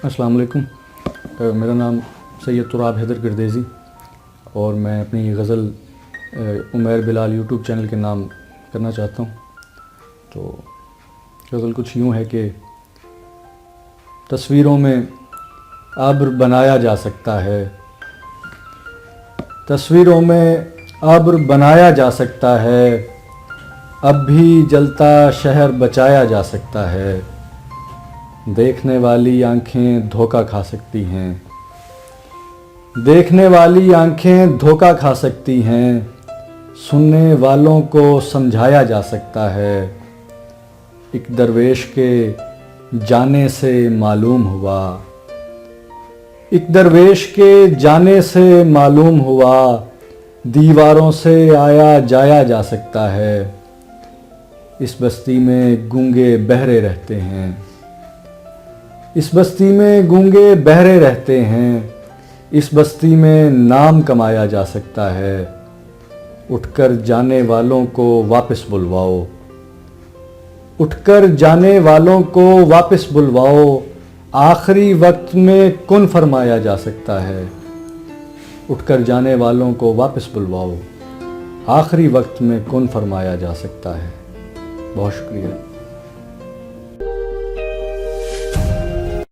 السلام علیکم. میرا نام سید تراب حیدر گردیزی اور میں اپنی یہ غزل عمیر بلال یوٹیوب چینل کے نام کرنا چاہتا ہوں. تو غزل کچھ یوں ہے کہ تصویروں میں ابر بنایا جا سکتا ہے، تصویروں میں ابر بنایا جا سکتا ہے، اب بھی جلتا شہر بچایا جا سکتا ہے. دیکھنے والی آنکھیں دھوکہ کھا سکتی ہیں، دیکھنے والی آنکھیں دھوکہ کھا سکتی ہیں، سننے والوں کو سمجھایا جا سکتا ہے. ایک درویش کے جانے سے معلوم ہوا، ایک درویش کے جانے سے معلوم ہوا، دیواروں سے آیا جایا جا سکتا ہے. اس بستی میں گونگے بہرے رہتے ہیں، اس بستی میں گونگے بہرے رہتے ہیں، اس بستی میں نام کمایا جا سکتا ہے. اٹھ کر جانے والوں کو واپس بلواؤ، اٹھ کر جانے والوں کو واپس بلواؤ، آخری وقت میں کن فرمایا جا سکتا ہے. اٹھ کر جانے والوں کو واپس بلواؤ، آخری وقت میں کن فرمایا جا سکتا ہے. بہت شکریہ.